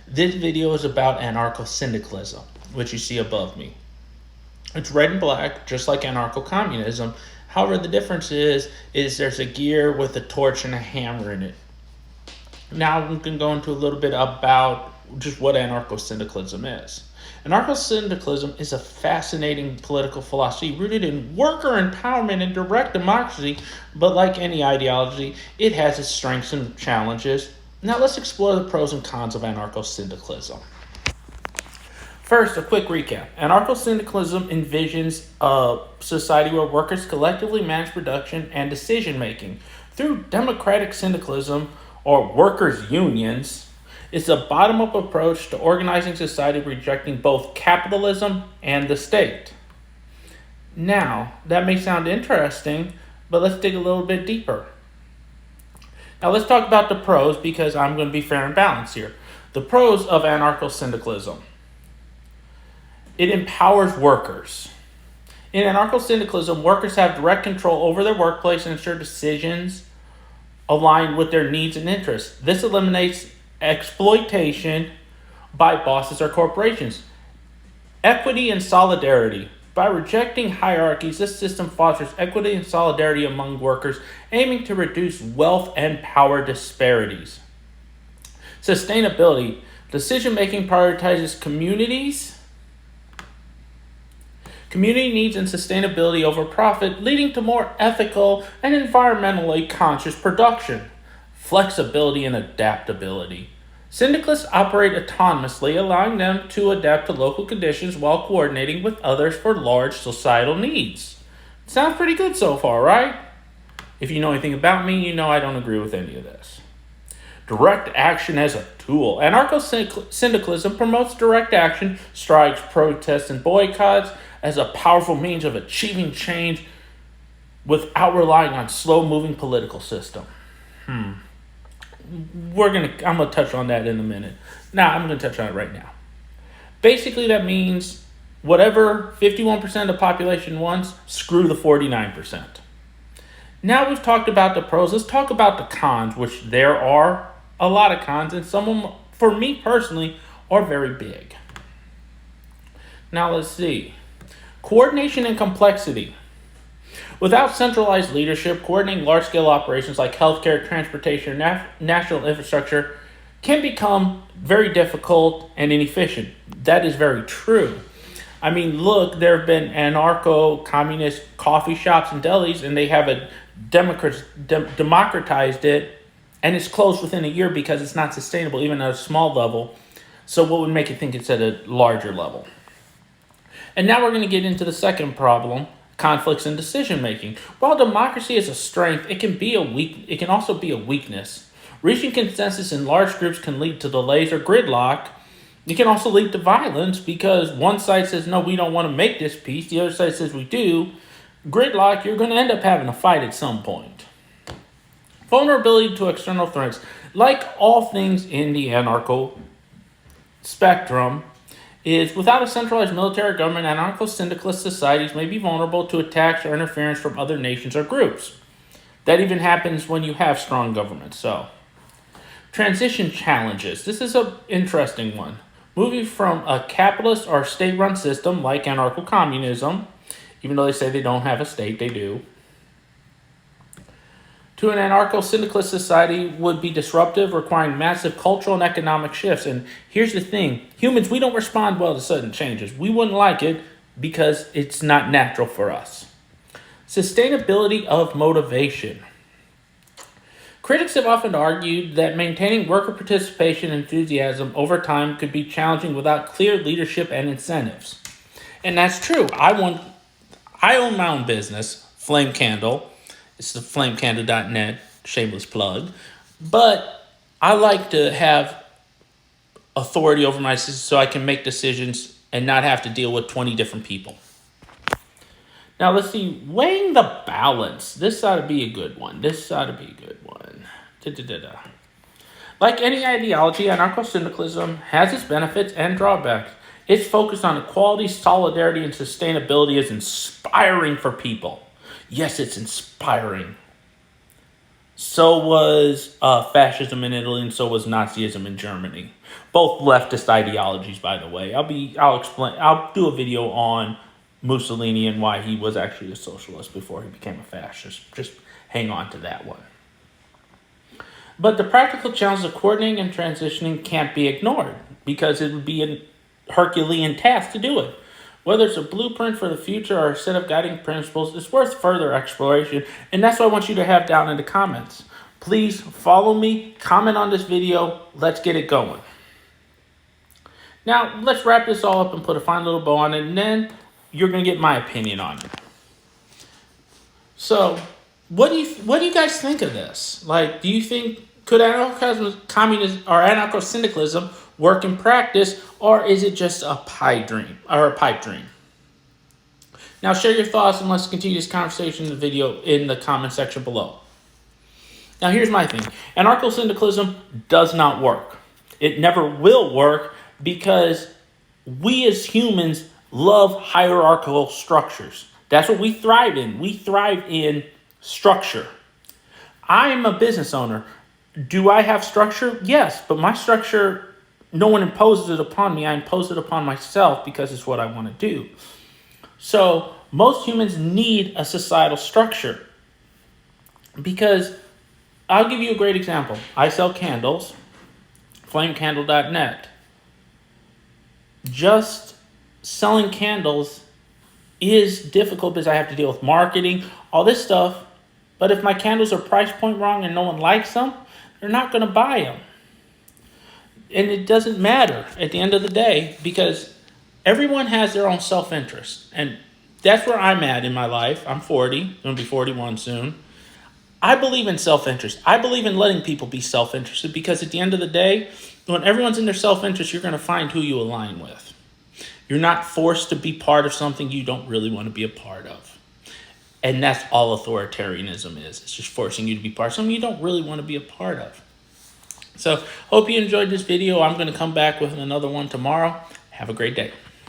This video is about anarcho-syndicalism, which you see above me. It's red and black, just like anarcho-communism. However, the difference is there's a gear with a torch and a hammer in it. Now we can go into a little bit about just what anarcho-syndicalism is. Anarcho-syndicalism is a fascinating political philosophy rooted in worker empowerment and direct democracy, but like any ideology, it has its strengths and challenges. Now let's explore the pros and cons of anarcho-syndicalism. First, a quick recap. Anarcho-syndicalism envisions a society where workers collectively manage production and decision-making. Through democratic syndicalism, or workers' unions, it's a bottom-up approach to organizing society rejecting both capitalism and the state. Now, that may sound interesting, but let's dig a little bit deeper. Now, let's talk about the pros because I'm going to be fair and balanced here. The pros of anarcho-syndicalism. It empowers workers. In anarcho-syndicalism, workers have direct control over their workplace and ensure decisions aligned with their needs and interests. This eliminates exploitation by bosses or corporations. Equity and solidarity. By rejecting hierarchies, this system fosters equity and solidarity among workers, aiming to reduce wealth and power disparities. Sustainability. Decision-making prioritizes community needs and sustainability over profit, leading to more ethical and environmentally conscious production. Flexibility and adaptability. Syndicalists operate autonomously, allowing them to adapt to local conditions while coordinating with others for large societal needs. Sounds pretty good so far, right? If you know anything about me, you know I don't agree with any of this. Direct action as a tool. Anarcho-syndicalism promotes direct action, strikes, protests, and boycotts as a powerful means of achieving change without relying on slow-moving political system. I'm gonna touch on that in a minute. I'm gonna touch on it right now. Basically, that means whatever 51% of the population wants, screw the 49%. Now we've talked about the pros. Let's talk about the cons, which there are a lot of cons, and some of them, for me personally, are very big. Now let's see. Coordination and complexity. Without centralized leadership, coordinating large-scale operations like healthcare, transportation, national infrastructure can become very difficult and inefficient. That is very true. I mean, look, there have been anarcho-communist coffee shops and delis, and they have democratized it, and it's closed within a year because it's not sustainable, even at a small level. So what would make you think it's at a larger level? And now we're going to get into the second problem, conflicts in decision making. While democracy is a strength, it can also be a weakness. Reaching consensus in large groups can lead to delays or gridlock. It can also lead to violence because one side says, no, we don't want to make this peace. The other side says we do. Gridlock, you're going to end up having a fight at some point. Vulnerability to external threats. Like all things in the anarcho spectrum, is without a centralized military government, anarcho-syndicalist societies may be vulnerable to attacks or interference from other nations or groups. That even happens when you have strong governments. So, transition challenges. This is an interesting one. Moving from a capitalist or state-run system like anarcho-communism, even though they say they don't have a state, they do, to an anarcho-syndicalist society would be disruptive, requiring massive cultural and economic shifts. And here's the thing. Humans, we don't respond well to sudden changes. We wouldn't like it because it's not natural for us. Sustainability of motivation. Critics have often argued that maintaining worker participation and enthusiasm over time could be challenging without clear leadership and incentives. And that's true. I own my own business, Flame Candle. It's the flamecandle.net, shameless plug. But I like to have authority over my system so I can make decisions and not have to deal with 20 different people. Now let's see, weighing the balance. This ought to be a good one. Like any ideology, anarcho-syndicalism has its benefits and drawbacks. Its focus on equality, solidarity, and sustainability is inspiring for people. Yes, it's inspiring. So was fascism in Italy, and so was Nazism in Germany. Both leftist ideologies, by the way. I'll do a video on Mussolini and why he was actually a socialist before he became a fascist. Just hang on to that one. But the practical challenges of coordinating and transitioning can't be ignored because it would be a Herculean task to do it. Whether it's a blueprint for the future or a set of guiding principles, it's worth further exploration, and that's what I want you to have down in the comments. Please follow me, comment on this video, let's get it going. Now, let's wrap this all up and put a fine little bow on it, and then you're going to get my opinion on it. So, what do you guys think of this? Like, do you think could communism or anarcho-syndicalism work in practice, or is it just a pipe dream? Now, share your thoughts and let's continue this conversation in the video in the comment section below. Now, here's my thing: anarcho-syndicalism does not work. It never will work because we as humans love hierarchical structures. That's what we thrive in. We thrive in structure. I am a business owner. Do I have structure? Yes, but my structure, no one imposes it upon me. I impose it upon myself because it's what I want to do. So most humans need a societal structure because I'll give you a great example. I sell candles, flamecandle.net. Just selling candles is difficult because I have to deal with marketing, all this stuff. But if my candles are price point wrong and no one likes them, they're not going to buy them. And it doesn't matter at the end of the day because everyone has their own self-interest. And that's where I'm at in my life. I'm 40, going to be 41 soon. I believe in self-interest. I believe in letting people be self-interested because at the end of the day, when everyone's in their self-interest, you're going to find who you align with. You're not forced to be part of something you don't really want to be a part of. And that's all authoritarianism is. It's just forcing you to be part of something you don't really want to be a part of. So, hope you enjoyed this video. I'm going to come back with another one tomorrow. Have a great day.